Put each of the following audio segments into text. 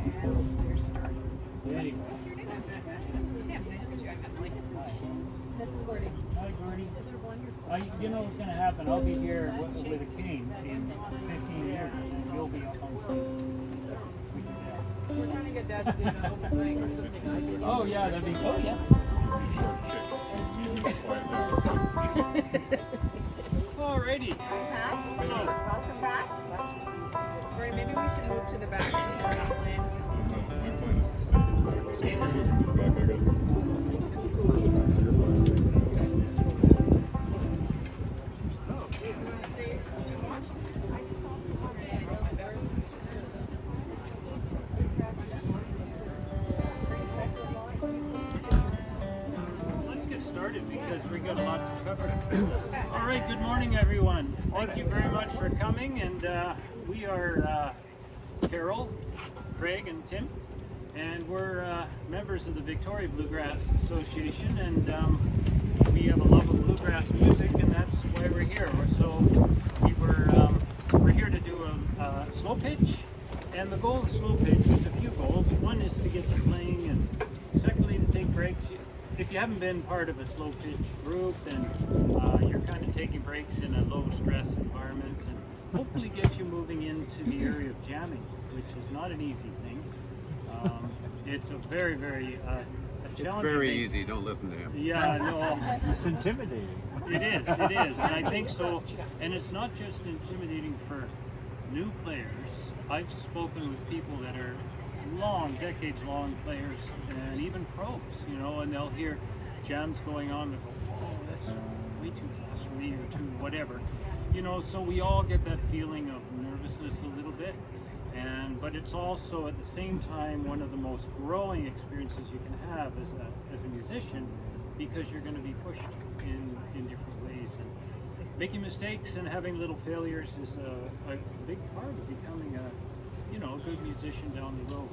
This is Gordy. Hi, Gordy. You know what's going to happen? I'll be here with a cane in 15 years. You'll be up on stage. We're trying to get Dad to do the whole thing. Oh, yeah, that'd be cool. Yeah. Alrighty. Hello. Welcome back. Right, maybe we should move to the back since we're not playing. My plan is to stay in the back. So if we move to the back, I got Let's get started because we got a lot to cover. All right, good morning, everyone. Thank you very much for coming, and we are Carol, Craig, and Tim, and we're members of the Victoria Bluegrass Association, and we have a love of bluegrass music, and that's why we're here. We're here to do a slow pitch, and the goal of slow pitch is a few goals. One is to get you playing, and secondly to take breaks. If you haven't been part of a slow pitch group, then you're kind of taking breaks in a low stress environment, and hopefully get you moving into the area of jamming, which is not an easy thing. It's a very, very challenging Very thing. easy, don't listen to him. Yeah, no. It's intimidating. It is, and I think so. And it's not just intimidating for new players. I've spoken with people that are decades-long players, and even pros, you know, and they'll hear jams going on and go, oh, that's way too fast for me, or too whatever. You know, so we all get that feeling of nervousness a little bit. But it's also at the same time one of the most growing experiences you can have as a musician, because you're going to be pushed in different ways, and making mistakes and having little failures is a big part of becoming a good musician down the road.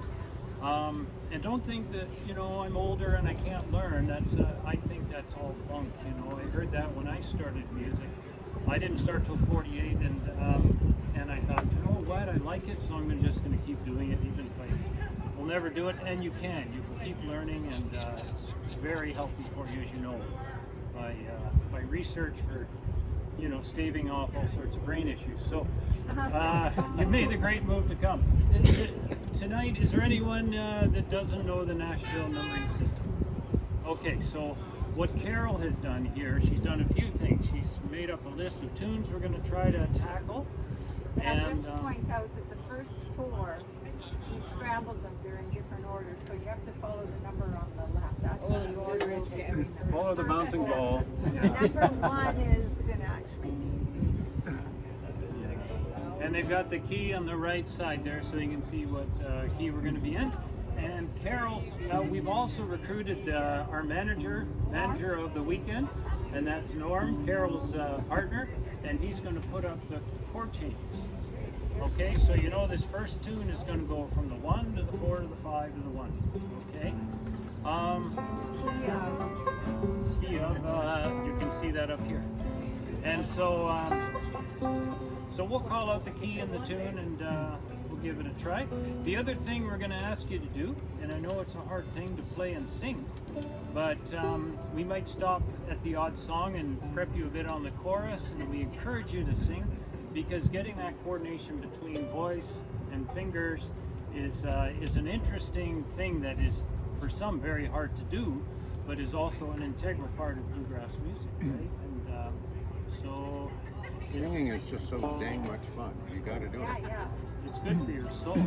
And don't think that I'm older and I can't learn. I think that's all bunk. I heard that when I started music. I didn't start till 48, and I thought, you know what, I like it, so I'm just going to keep doing it, even if I will never do it. And you can keep learning, and it's very healthy for you, as you know, by research for staving off all sorts of brain issues. So you made the great move to come tonight. Is there anyone that doesn't know the Nashville numbering system? Okay, so what Carol has done here, she's done a few things. She's made up a list of tunes we're going to try to tackle. But I'll just point out that the first four, we scrambled them, they're in different orders, so you have to follow the number on the left. That's the order it is. Follow the bouncing ball. Number one is going to actually be. And they've got the key on the right side there, so you can see what key we're going to be in. And Carol's, we've also recruited our manager of the weekend, and that's Norm, Carol's partner, and he's going to put up the chord changes. Okay, so this first tune is going to go from the 1 to the 4 to the 5 to the 1. Okay? Key of, you can see that up here. And so we'll call out the key in the tune, and we'll give it a try. The other thing we're going to ask you to do, and I know it's a hard thing to play and sing, but we might stop at the odd song and prep you a bit on the chorus, and we encourage you to sing, because getting that coordination between voice and fingers is an interesting thing that is, for some, very hard to do, but is also an integral part of bluegrass music, right? And so Singing is just so dang much fun. You got to do it. Yeah. it's good for your soul.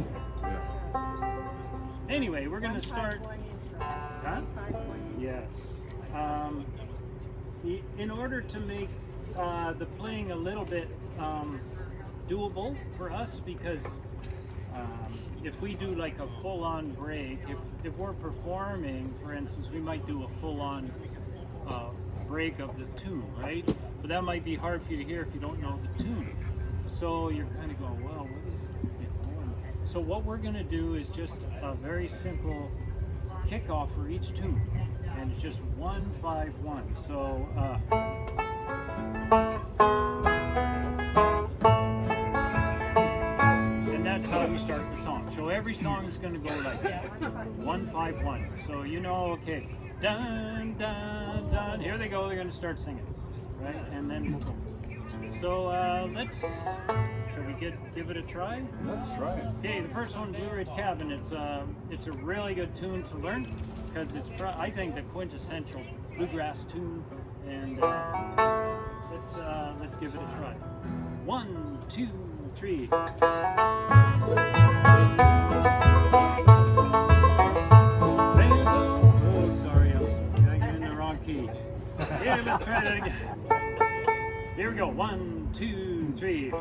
Yeah. Anyway, we're going to start. Huh? Yes. In order to make the playing a little bit doable for us, because if we do like a full-on break, if we're performing, for instance, we might do a full-on break of the tune, right? But that might be hard for you to hear if you don't know the tune. So you're kind of going, well, what is it? So what we're going to do is just a very simple kickoff for each tune, and it's just 1-5-1. So and that's how we start the song. So every song's going to go like that. 1-5-1. So you know, okay, dun dun dun. Here they go. They're going to start singing, right? And then we'll go. So shall we give it a try? Let's try it. Okay, the first one, Blue Ridge Cabin. It's a really good tune to learn because it's I think the quintessential bluegrass tune. And let's give it a try. 1, 2, 3. Oh, sorry, I'm in the wrong key. Yeah, let's try that again. Here we go. 1, 2, 3.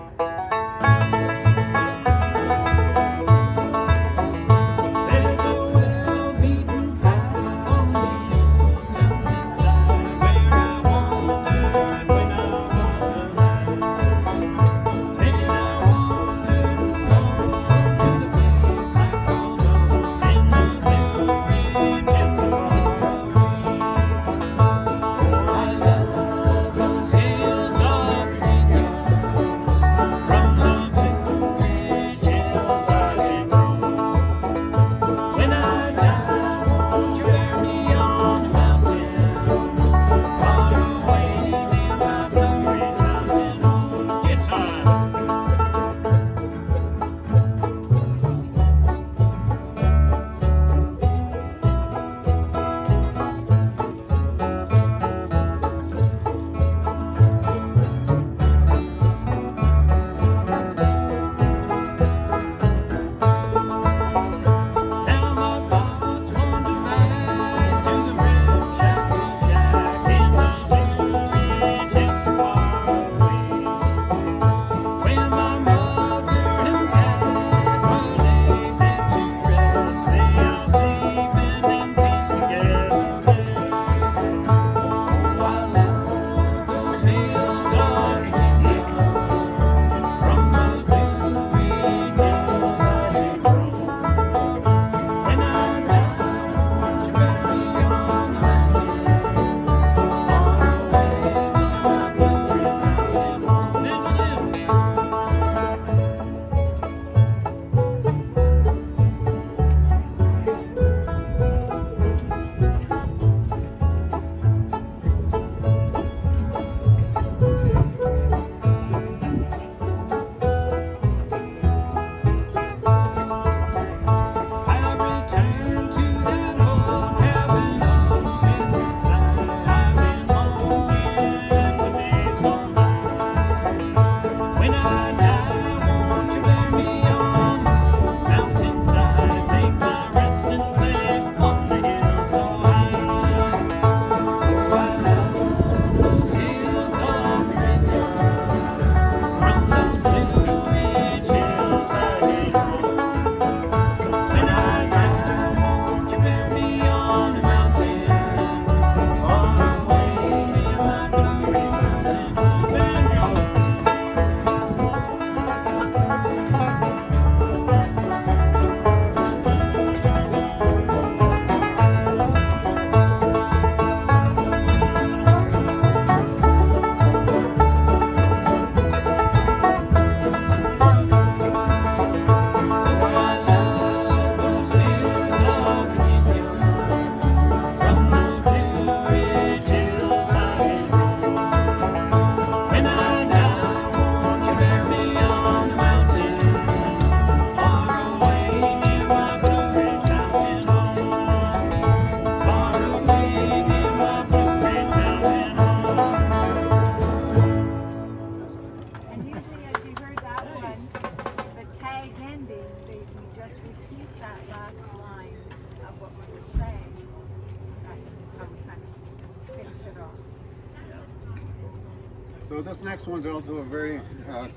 So this next one's also a very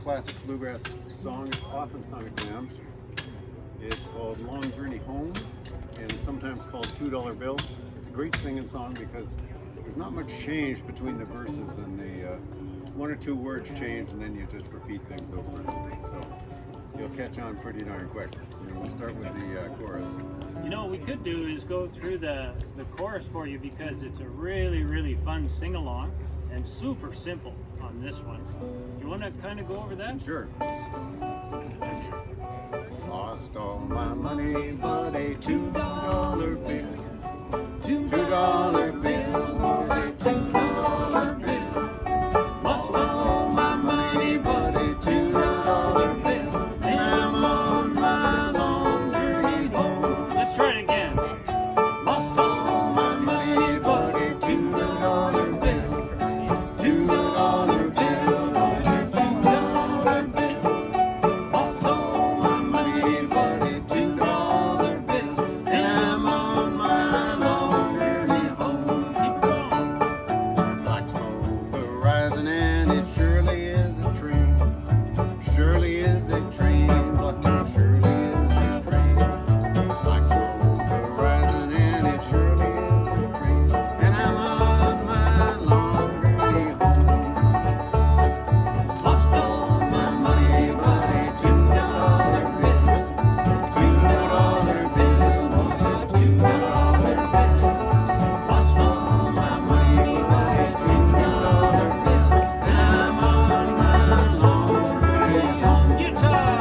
classic bluegrass song. It's often sung at jams. It's called Long Journey Home, and sometimes called $2 Bill. It's a great singing song because there's not much change between the verses, and the one or two words change, and then you just repeat things over and over. So you'll catch on pretty darn quick. And we'll start with the chorus. You know, what we could do is go through the chorus for you because it's a really, really fun sing-along and super simple on this one. You want to kind of go over that? Sure. Awesome. lost all my money but a $2 bill. $2 bill, was a $2 bill. Lost all my money but a $2 bill. And I'm on my long journey home. Let's try it again. Lost all my money but a $2 bill. $2 bill, was a $2 bill. Lost all my money but a $2 bill. And I'm on my long journey home. Keep going. Black smoke rising and it surely is a train. Surely is a train. Black surely is a train. Black smoke rising and it surely is a train. And I'm on my long journey home. Lost all my money but a $2 bill. $2 bill, was a $2 bill. Lost all my money but a $2 bill. And I'm on my long journey home. Guitar.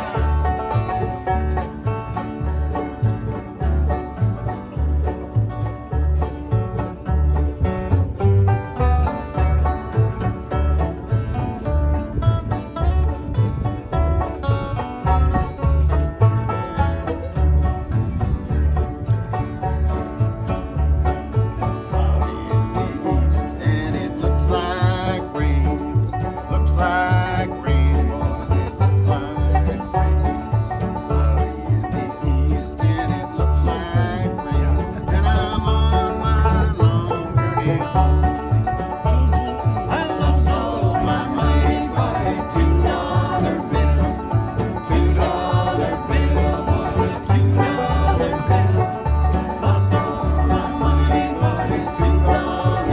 And it looks like rain. Looks like rain, boys, it looks like rain. Cloudy in the east, and it looks like rain. And I'm on my long journey home. I lost all my money by a $2 bill. $2 bill, was a $2 bill. Lost all my money by a $2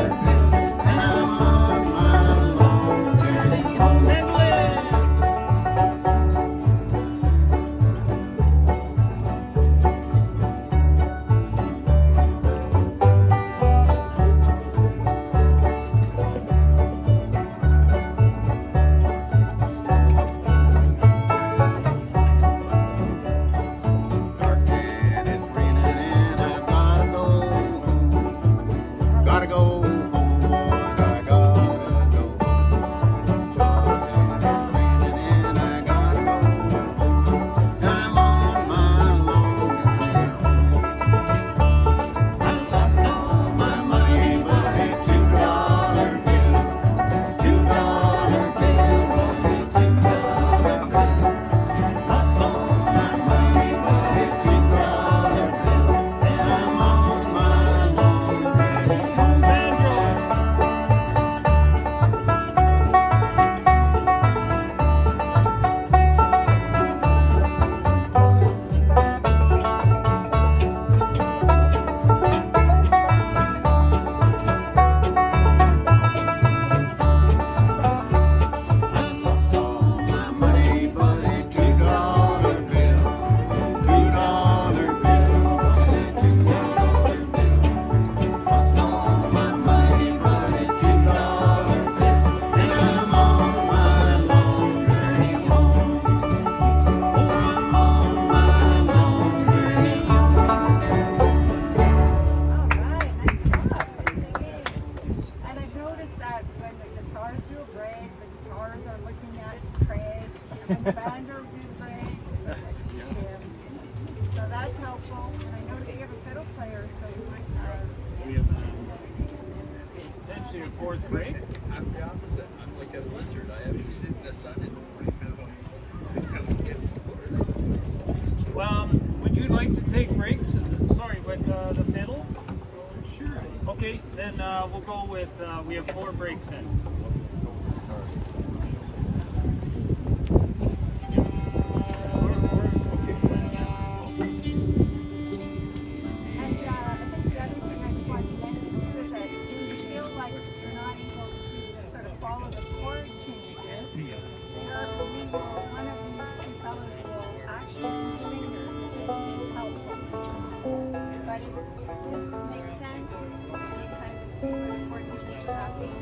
bill. And I'm on my long journey home. Dark and it's raining and I've gotta go home. Gotta go home, boys, I gotta go. Dark and it's raining and I gotta go home. I'm on my long journey home. I lost all my money but a $2 bill. $2 bill, was a $2 bill. Lost all my money but a $2 bill. And I'm on my long journey home. I lost all my money but a $2 bill. $2 bill, was a $2 bill. Lost all my money but a $2 bill. And I'm on my long journey home. Oh, I'm on my long journey home. All right, nice job singing. And I've noticed that when the guitars do a break, the guitars are looking at Craig, and the banders do break. So that's helpful. And I noticed you have a fiddle player, so you might We have potentially a fourth break. I'm the opposite. I'm like a lizard. I have to sit in the sun and Would you like to take breaks? Sorry, with the fiddle? Sure. Okay, then we'll go with, we have 4 breaks in. And I think the other thing I just wanted to mention too is that do you feel like you're not able to sort of follow the chord changes? One of these two fellows will actually use fingers if it's helpful to you. But if this makes sense, you kind of see where the chord changes are happening.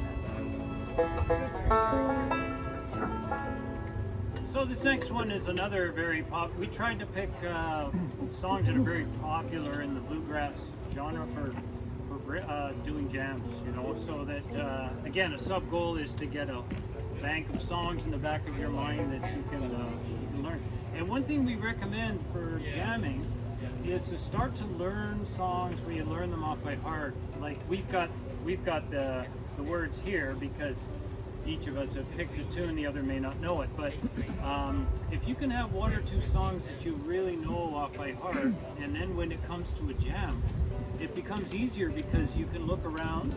That's good for you. So this next one is another very pop. We tried to pick songs that are very popular in the bluegrass genre for doing jams, you know, so that again, a sub goal is to get a bank of songs in the back of your mind that you can learn. And one thing we recommend for jamming is to start to learn songs where you learn them off by heart. Like we've got the words here because each of us have picked a tune, the other may not know it, but if you can have one or two songs that you really know off by heart, and then when it comes to a jam, it becomes easier because you can look around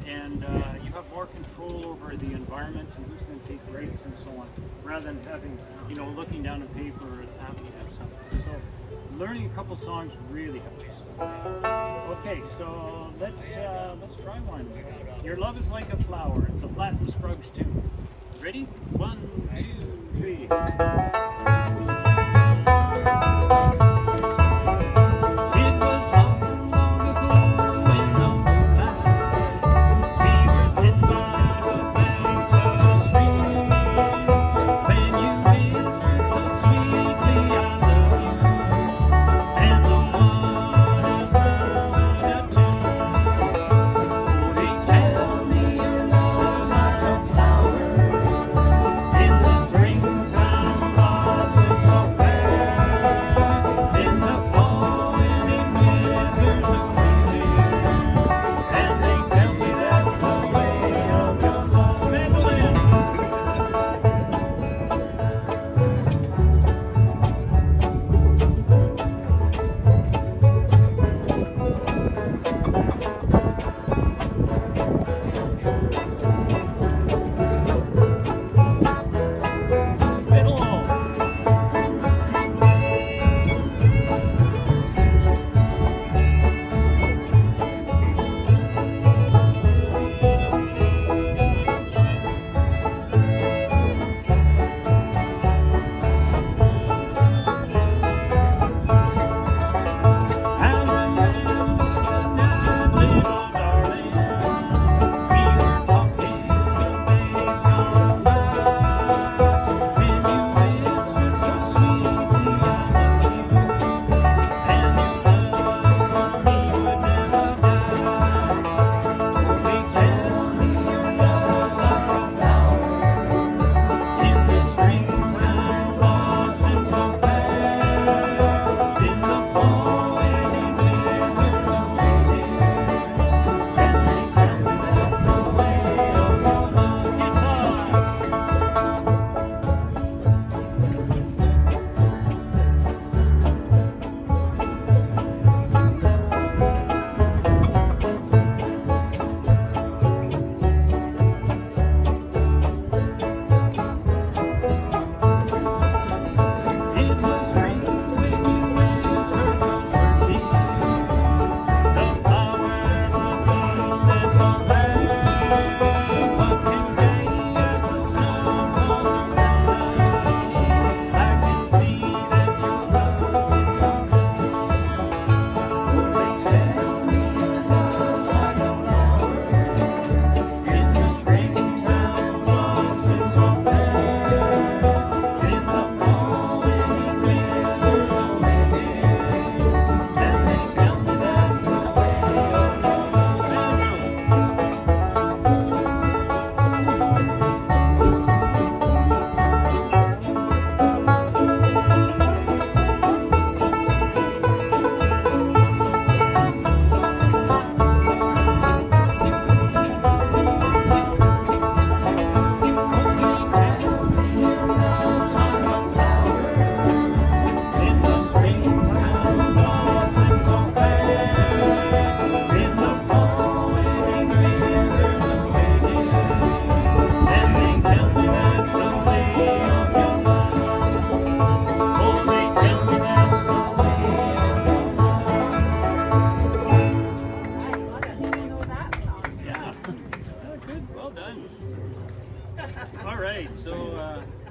and you have more control over the environment and who's going to take breaks and so on, rather than having, you know, looking down a paper or a tablet or something. So learning a couple songs really helps. Okay, so let's try one. Your Love Is Like a Flower. It's a Flat and Scruggs tune. Ready? 1, 2, 3.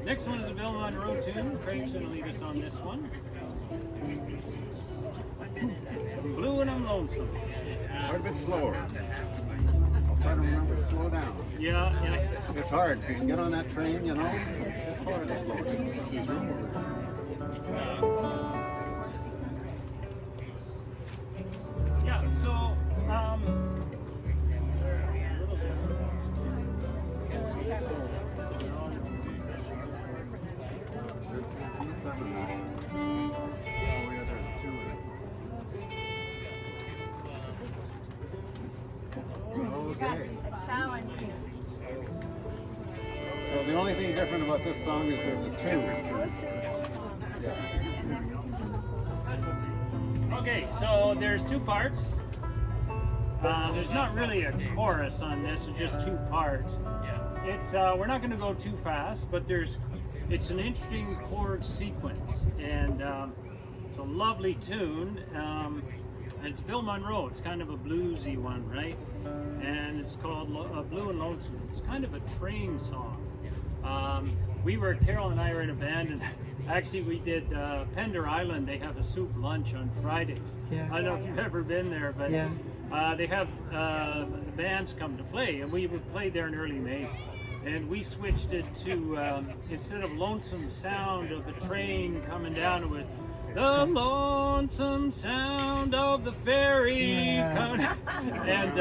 Next one is a Bill Monroe tune. Craig's going to lead us on this one. Blue and I'm Lonesome. Quite a bit slower. I'll try to remember to slow down. Yeah, yeah. It's hard. You get on that train, you know, it's hard to slow down. Yeah, so, Okay. A challenge here. So the only thing different about this song is there's a tune. Yeah. okay, so there's two parts. There's not really a chorus on this, it's just two parts. It's we're not going to go too fast, but it's an interesting chord sequence, and it's a lovely tune. And it's Bill Monroe. It's kind of a bluesy one, right? And it's called Blue and Lonesome. It's kind of a train song. Carol and I were in a band, and actually we did Pender Island. They have a soup lunch on Fridays. Yeah. I don't know if you've ever been there, but Yeah. they have bands come to play, and we would play there in early May. And we switched it to, instead of lonesome sound of the train coming down, it was the lonesome sound of the ferry Yeah. coming. And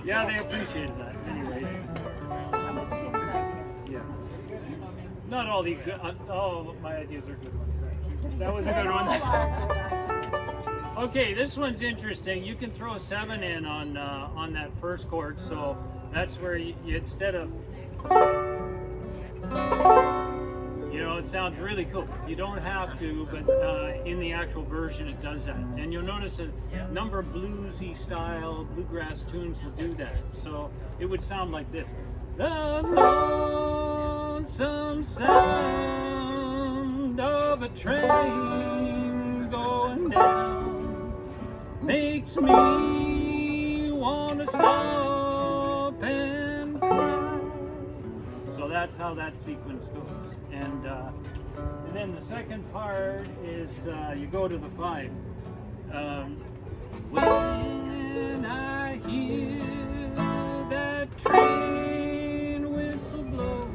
yeah, they appreciated that. Anyway, yeah. Not all the good, all of my ideas are good ones. Right? That was a good one. Okay, this one's interesting. You can throw a 7 in on that first chord, so that's where you instead of, you know, it sounds really cool. You don't have to, but in the actual version it does that. And you'll notice a number of bluesy style bluegrass tunes will do that. So it would sound like this. The lonesome sound of a train going down makes me want to stop and cry. So that's how that sequence goes. And then the second part is you go to the 5. When I hear that train whistle blow,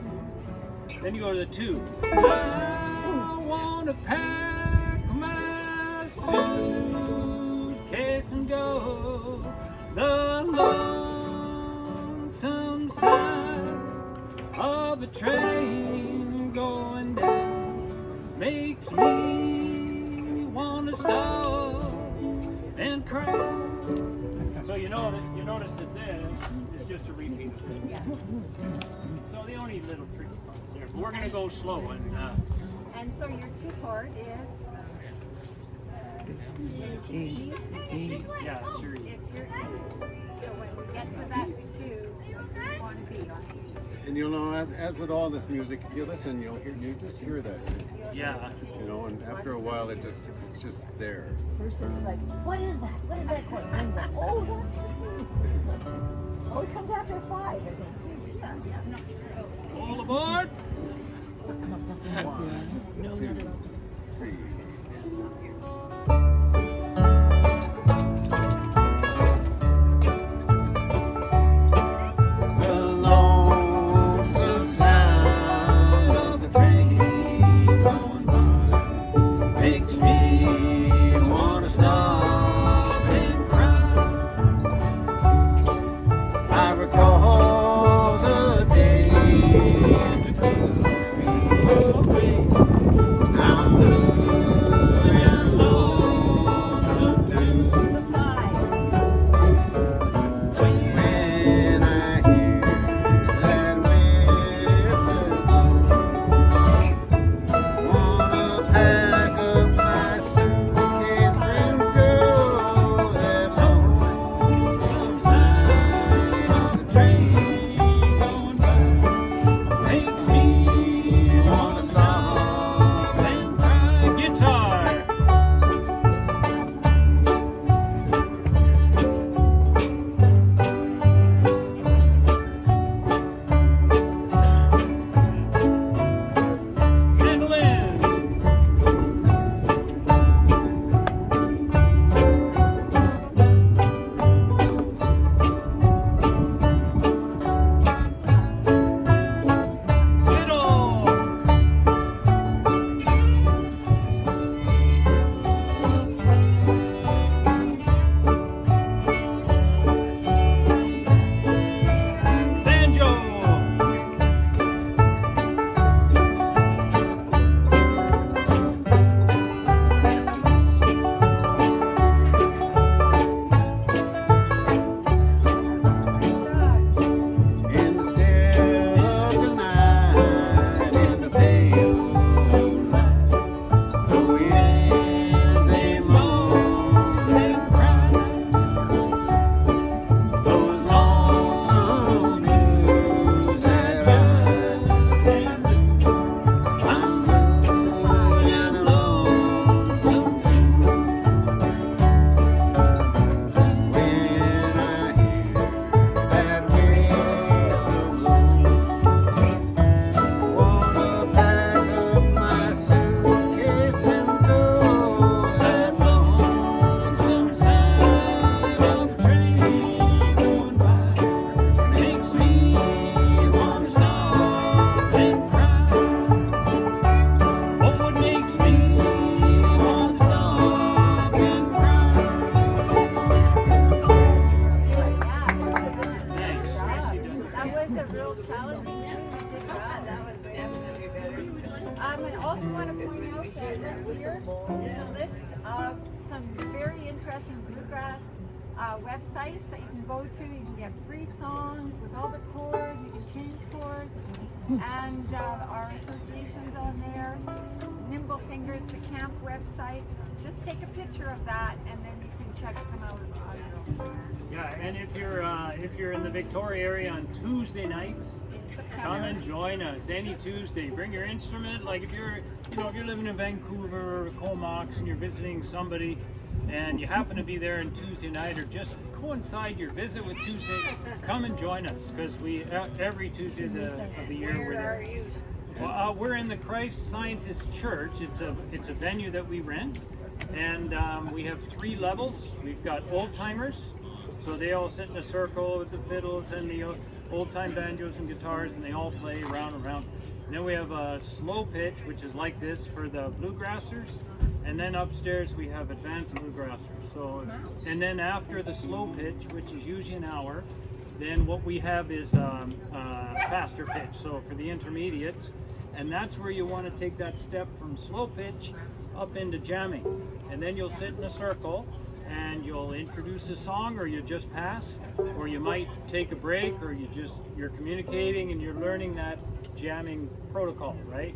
then you go to the 2. I want to pack my suitcase and go. The lonesome side of a train going down makes me want to stop and cry. So you notice that this is just a repeat of it. So the only little tricky part there. But we're going to go slow And so your 2 chord is E. yeah, sure. it's your E. So when we get to that 2, that's where you want to be on E. And you'll know, as with all this music, if you listen, you just hear that. Yeah. You know, and after a while, it's just there. First it's like, what is that? What is that chord? And then, oh, what? Always comes after a 5, I think. All aboard! 1, 2, 3. The lonesome sound of the train going by makes me want to stop and cry. I recall the day the took me away. I'm blue want to point out that here is a list of some very interesting bluegrass websites that you can go to. You can get free songs with all the chords. You can change chords, and our associations on there. Nimble Fingers, the camp website. Just take a picture of that, and then you can check them out on your own. Yeah, and if you're in the Victoria area on Tuesday nights, In September. come and join us any Tuesday. Bring your instrument. Like if you're living in Vancouver or Comox and you're visiting somebody, and you happen to be there on Tuesday night, or just coincide your visit with Tuesday, come and join us, because we every Tuesday of the year we're there. Well, we're in the Christ Scientist Church. It's a venue that we rent, and we have 3 levels. We've got old timers, so they all sit in a circle with the fiddles and the old time banjos and guitars, and they all play round and round. And then we have a slow pitch, which is like this for the bluegrassers, and then upstairs we have advanced bluegrassers. So, and then after the slow pitch, which is usually an hour, then what we have is faster pitch. So for the intermediates, and that's where you want to take that step from slow pitch up into jamming, and then you'll sit in a circle and you'll introduce a song, or you just pass, or you might take a break, or you're communicating and you're learning that jamming protocol, right?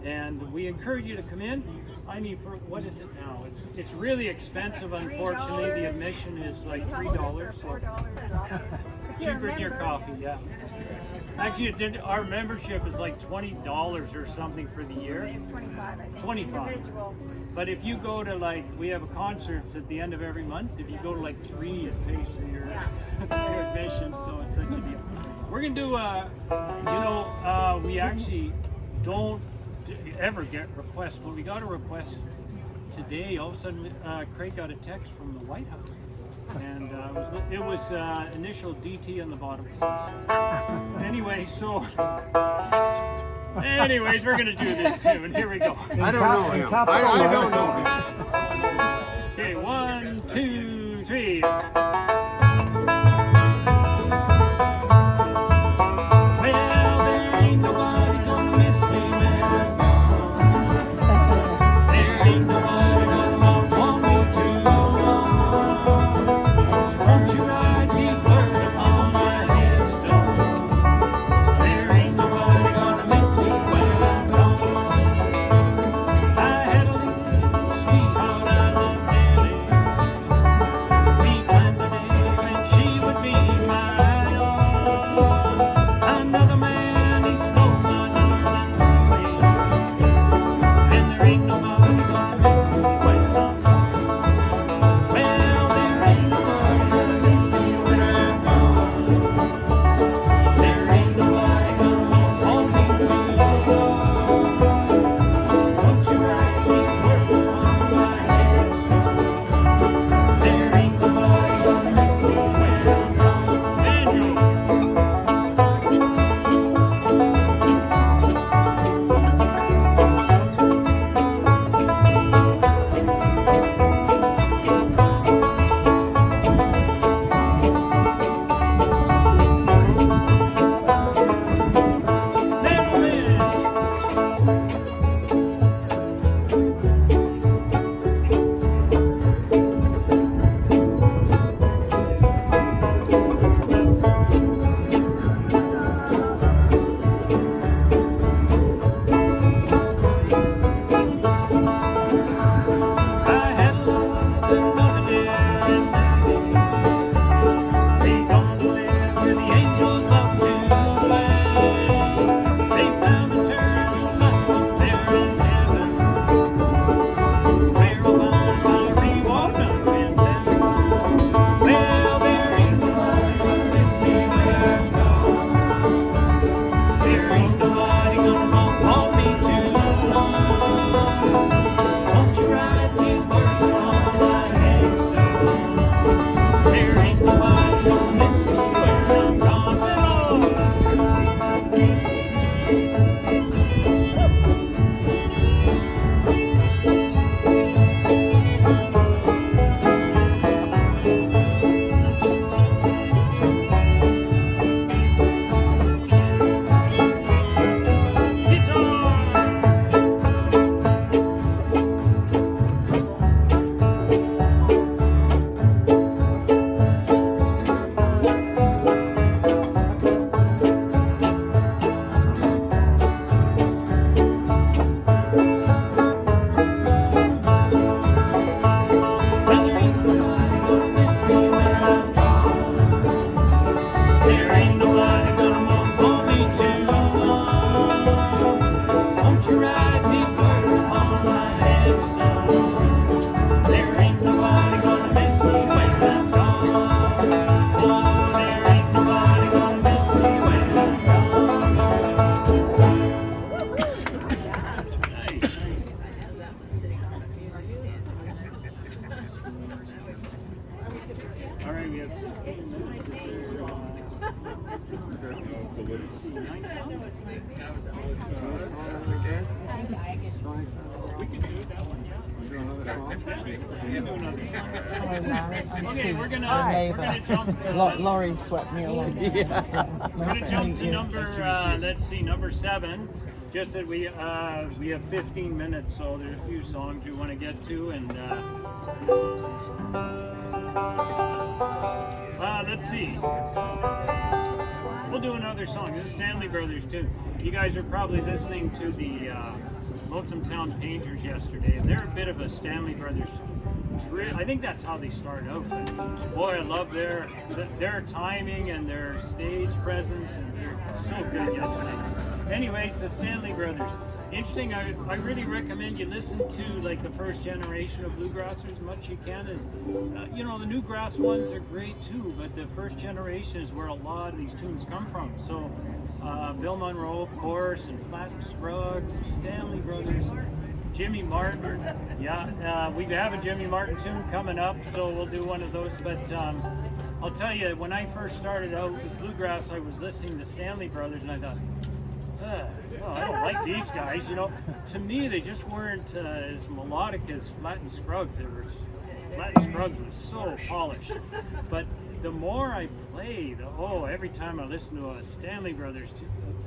And we encourage you to come in. I mean, for what is it now? It's really expensive, unfortunately. The admission is like $3, so cheaper than your coffee, yeah. Actually, our membership is like $20 or something for the year. It's 25, I think. 25. Individual. But if you go to we have a concerts at the end of every month. If you go to 3, it pays for your admission, so it's such a deal. We're gonna do, we actually don't ever get requests, but we got a request today. All of a sudden, Craig got a text from the White House, and it was initial DT on the bottom. Anyways, we're gonna do this too, and here we go. I don't know him. I don't know him. Okay, 1, 2, 3. Well, there ain't nobody gonna miss me when I'm gone. There ain't nobody gonna want me to go on. Won't you write these words upon my headstone? There ain't nobody gonna miss me when I'm gone. I had a little sweetheart. We can do that one, yeah. Okay, we're gonna jump. Laurie swept me along. We're gonna jump to number 7. Just that we have 15 minutes, so there's a few songs we want to get to, and let's see. We'll do another song. This is Stanley Brothers too. You guys are probably listening to the Lonesome Town Painters yesterday, and they're a bit of a Stanley Brothers. I think that's how they started out. But boy, I love their timing and their stage presence, and they're so good yesterday. Anyways, the Stanley Brothers. Interesting. I really recommend you listen to like the first generation of bluegrassers as much as you can. The new grass ones are great too, but the first generation is where a lot of these tunes come from. So Bill Monroe, of course, and Flat and Scruggs, the Stanley Brothers. Jimmy Martin, yeah, we have a Jimmy Martin tune coming up, so we'll do one of those. But I'll tell you, when I first started out with bluegrass, I was listening to Stanley Brothers, and I thought, I don't like these guys. To me, they just weren't as melodic as Flat and Scruggs. Flat and Scruggs was so polished. But the more I play, every time I listen to a Stanley Brothers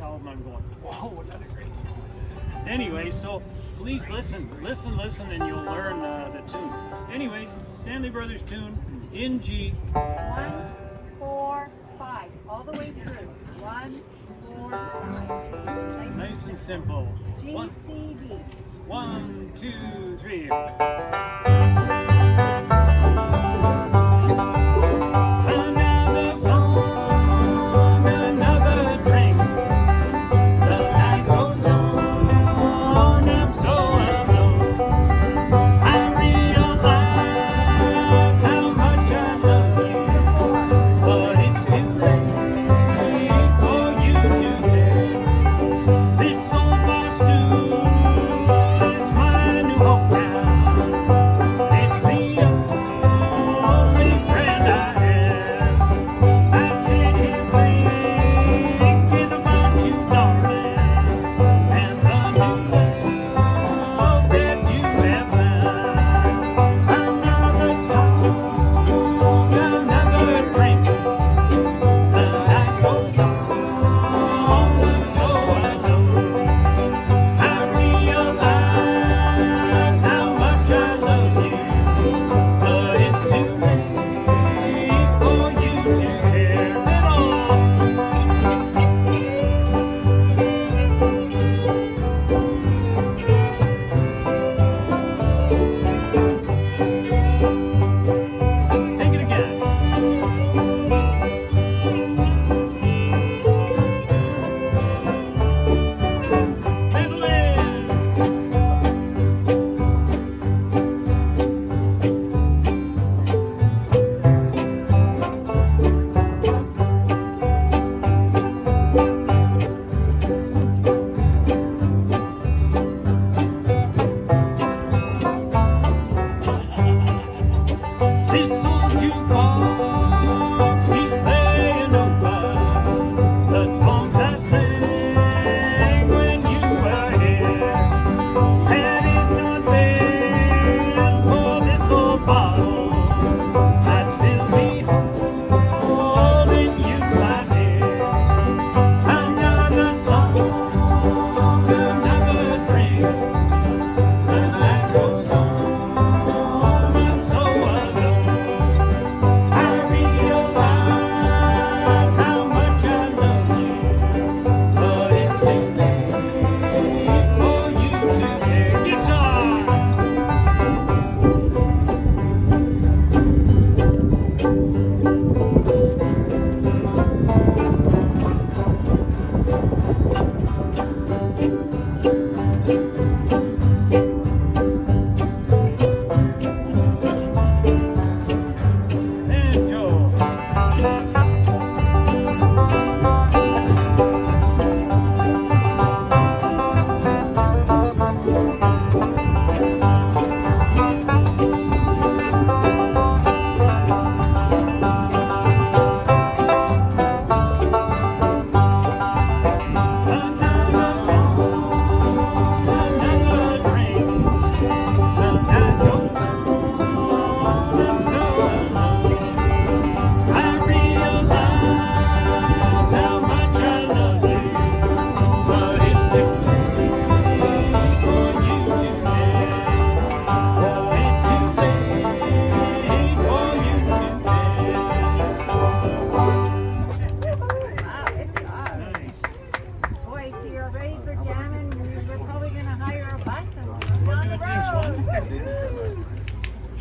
album, I'm going, whoa, what a great song. Anyway, so please listen, and you'll learn the tunes. Anyways, Stanley Brothers tune in G. 1, 4, 5, all the way through. 1, 4, 5. Nice and simple. G, C, D. 1, 2, 3. Another song, another drink. The night goes on, I'm so alone. I realize how much I love you, but it's too late for you to care. This old Boston is my new home now.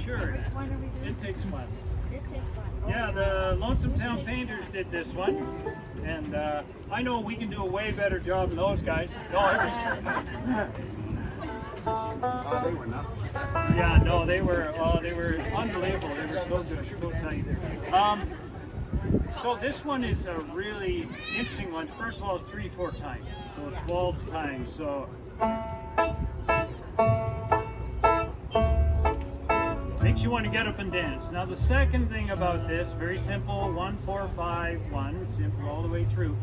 Sure. Which one are we doing? It takes fun. It takes fun. Yeah, the Lonesome Town Painters did this one, and I know we can do a way better job than those guys. No, I Oh, they were nothing. yeah, no, they were unbelievable. They were so good, so tight. So this one is a really interesting one. First of all, it's 3/4 time, so it's waltz time. So makes you want to get up and dance. Now the second thing about this, very simple, 1 4 5 1, simple all the way through.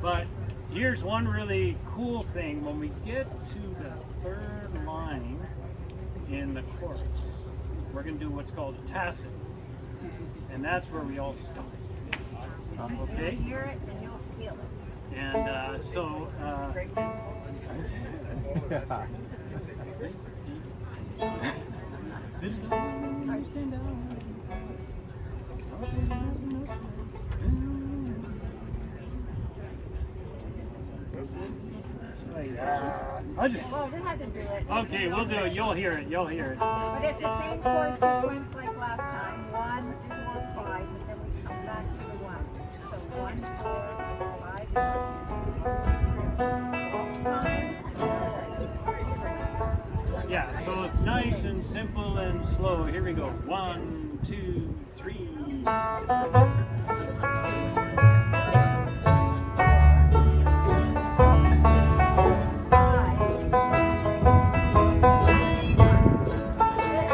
But here's one really cool thing. When we get to the third line in the chorus, we're going to do what's called a tacit, and that's where we all stop. Okay? You'll hear it and you'll feel it. And Well, we have to do it. okay, we'll do it. You'll hear it. You'll hear it. But it's the same chord sequence like last time. 1 4 5, but then we come back to the 1. So 1 4 5 1. Yeah, so it's nice and simple and slow. Here we go. 1 2 3.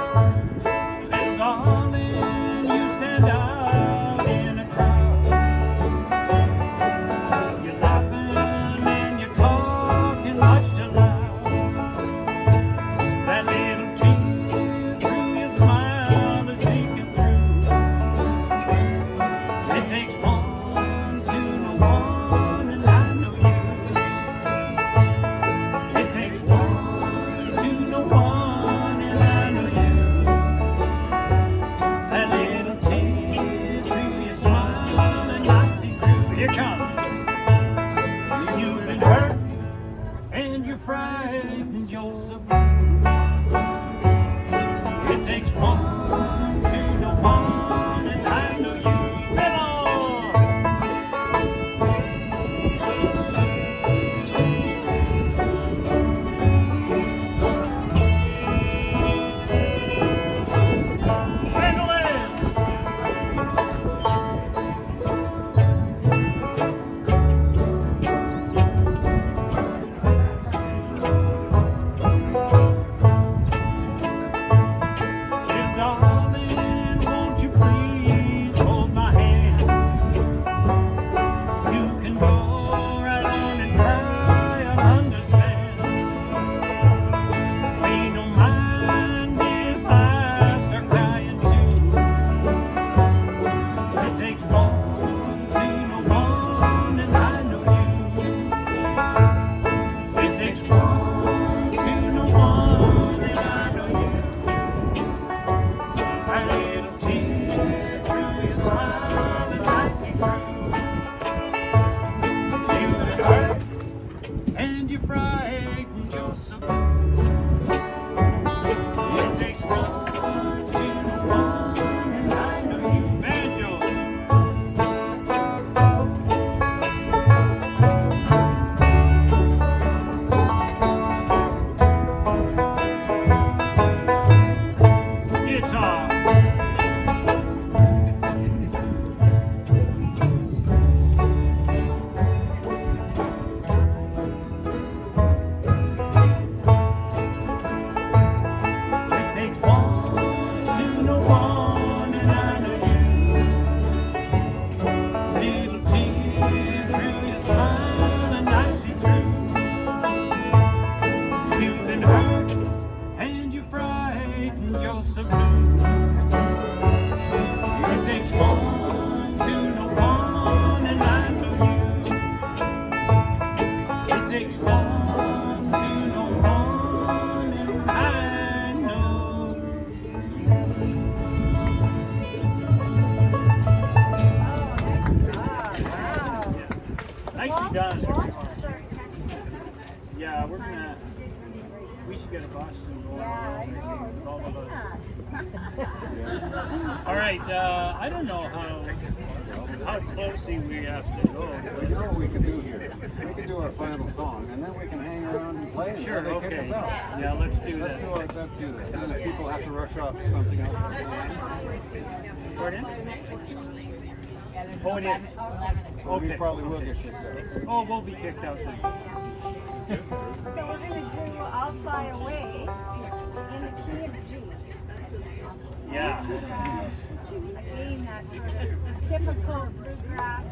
Little darling, you stand out in a crowd. You're laughing and you're talking much too loud. That little tear through your smile is leaking through. All right, I don't know how closely we have to go. Well, you know what we can do here? We can do our final song, and then we can hang around and play Sure, until they kick okay. us out. Yeah, let's do Let's that. do that. And then if people have to rush off to something else. Pardon? Oh, it is. We Okay. probably will get kicked out. Oh, we'll be kicked out then. So we're going to do I'll Fly Away in the key of G. Yeah. Again, that's sort of typical bluegrass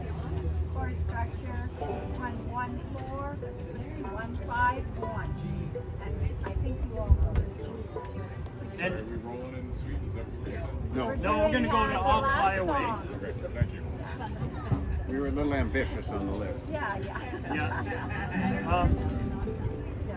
chord structure. It's 1-1-4, 1-5-1. And I think you all know this. And Are we rolling in the suite? Is that what you said? No, no, we're gonna go to the I'll last Fly Away. song. Okay, thank you. we were a little ambitious on the list. Yeah. Yeah.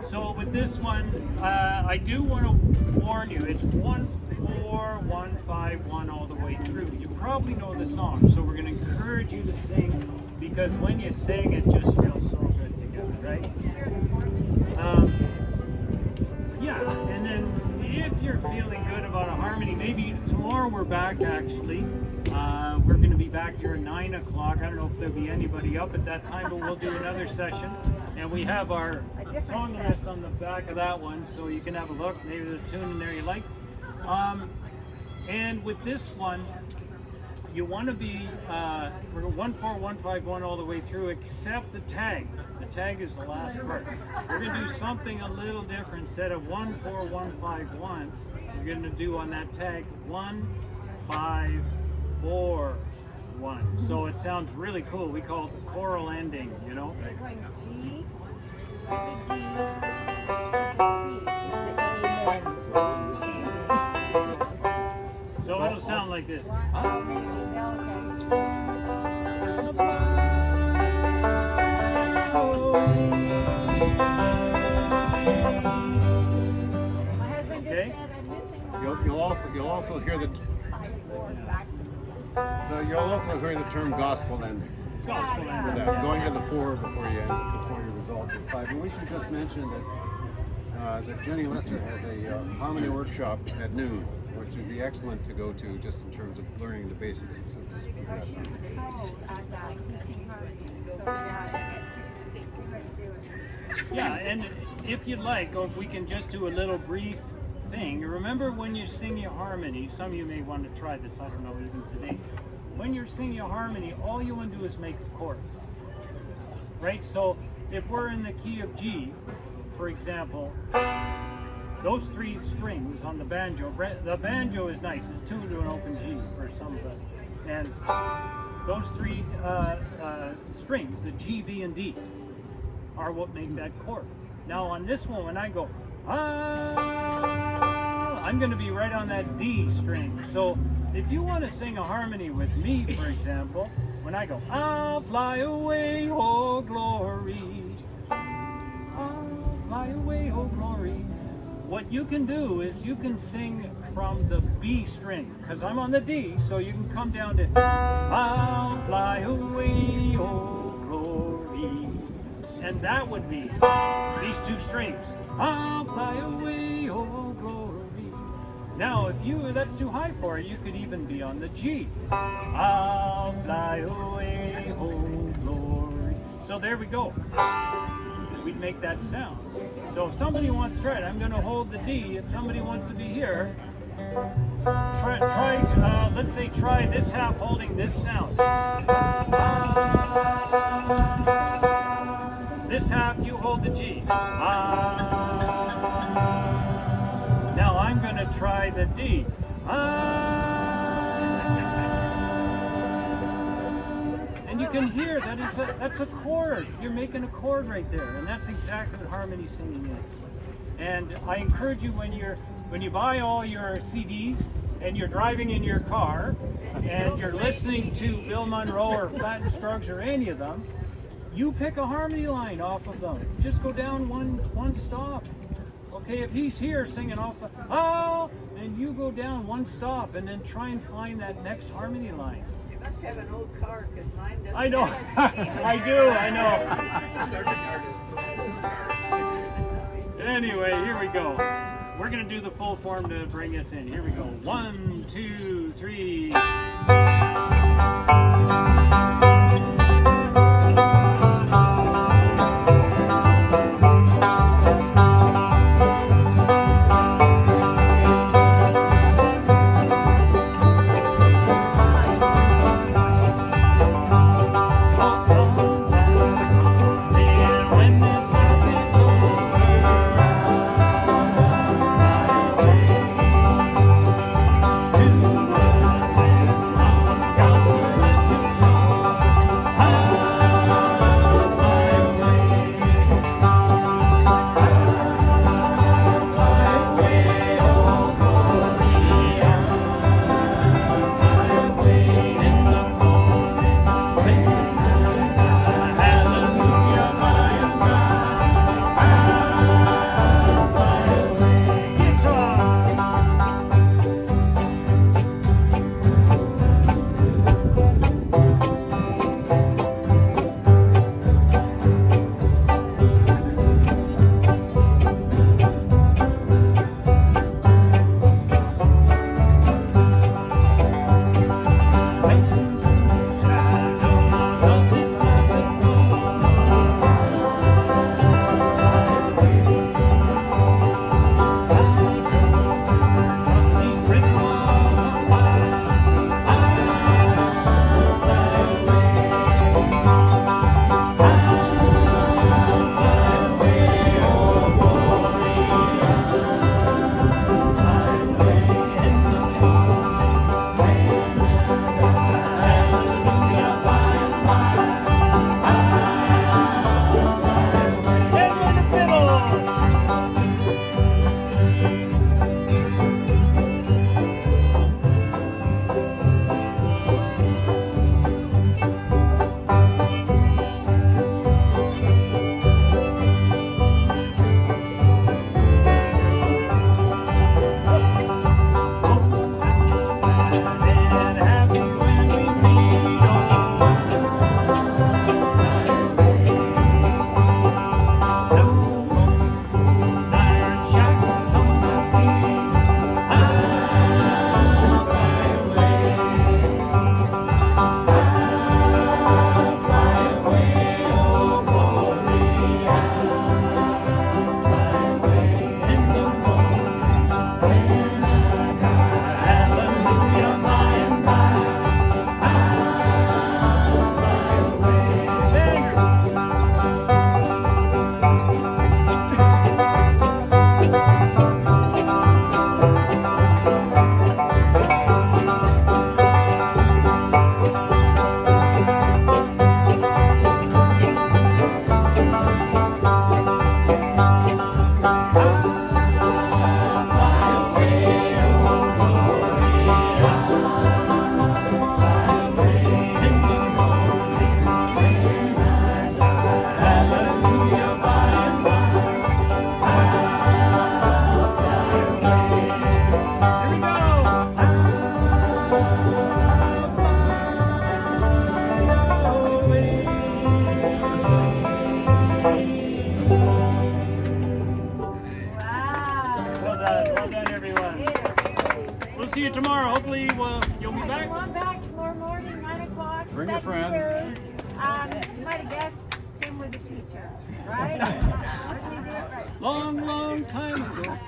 So with this one, I do want to warn you, it's 1-4-1-5-1 all the way through. You probably know the song, so we're going to encourage you to sing, because when you sing, it just feels so good together, right? Yeah, and then if you're feeling good about a harmony, maybe tomorrow we're back actually. We're going to be back here at 9 o'clock. I don't know if there'll be anybody up at that time, but we'll do another session. And we have our song list on the back of that one, so you can have a look. Maybe there's a tune in there you like. And with this one, you want to be, we're 1-4-1-5-1 all the way through, except the tag. The tag is the last part. We're going to do something a little different. Instead of 1-4-1-5-1, we're going to do on that tag 1-5-4-1. So it sounds really cool. We call it the choral ending, you know? We're going G to the D to the C. So it'll sound like this. My husband just Okay. said I'm missing one. You'll also hear the the term gospel ending. Gospel Yeah, ending. For that, going to the 4 before you resolve the 5. And we should just mention that Jenny Lester has a harmony workshop at noon, which would be excellent to go to just in terms of learning the basics of She's a pro at that, teaching harmony. So yeah, to do it. Yeah, and if you'd like, or if we can just do a little brief thing. Remember when you sing your harmony, some of you may want to try this, I don't know, even today. When you're singing a harmony, all you want to do is make the chorus. Right? So if we're in the key of G, for example, those 3 strings on the banjo is nice. It's tuned to an open G for some of us. And those 3 strings, the G, B, and D, are what make that chord. Now on this one, when I go, I'm going to be right on that D string. So if you want to sing a harmony with me, for example, when I go, I'll fly away, oh glory, I'll fly away, oh glory. What you can do is you can sing from the B string, because I'm on the D, so you can come down to, I'll fly away, oh glory. And that would be these 2 strings. I'll fly away, oh glory. Now, if that's too high for you, you could even be on the G. I'll fly away, oh glory. So there we go. We'd make that sound. So if somebody wants to try it, I'm going to hold the D. If somebody wants to be here, let's say try this half holding this sound. This half, you hold the G. Now I'm going to try the D. And you can hear that's a chord. You're making a chord right there, and that's exactly what harmony singing is. And I encourage you when you buy all your CDs and you're driving in your car and you're listening to Bill Monroe or Flatt and Scruggs or any of them, you pick a harmony line off of them. Just go down one stop. Okay, if he's here singing off the then you go down one stop and then try and find that next harmony line. You must have an old car, because mine doesn't. I know. I do, I know. Starving artist. Anyway, here we go. we're gonna do the full form to bring us in. Here we go. 1, 2, 3. See you tomorrow. Hopefully you'll be back. Come on back tomorrow morning, 9 o'clock. Bring your friends. You might have guessed Tim was a teacher, right? Didn't he do it right? Long, long time ago.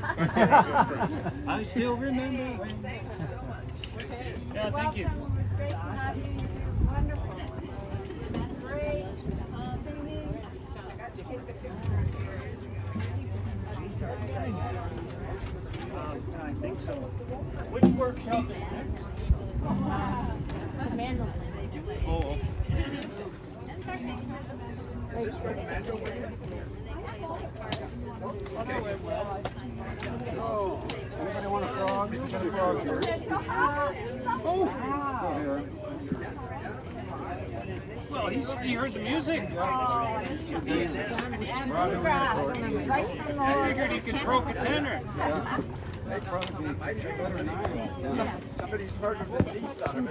I still remember. Yeah, thank you. Welcome. It was great to have you. You did wonderful. Great singing. I think so. Which workshop is it? It's a mandolin. Oh. Is this red mango? So, anybody want a frog? Get a frog here. So here. Well, he heard the music. I figured he could throw a tenor. Yeah. They'd probably be better than I am. Yeah. Somebody smarter than me thought of it.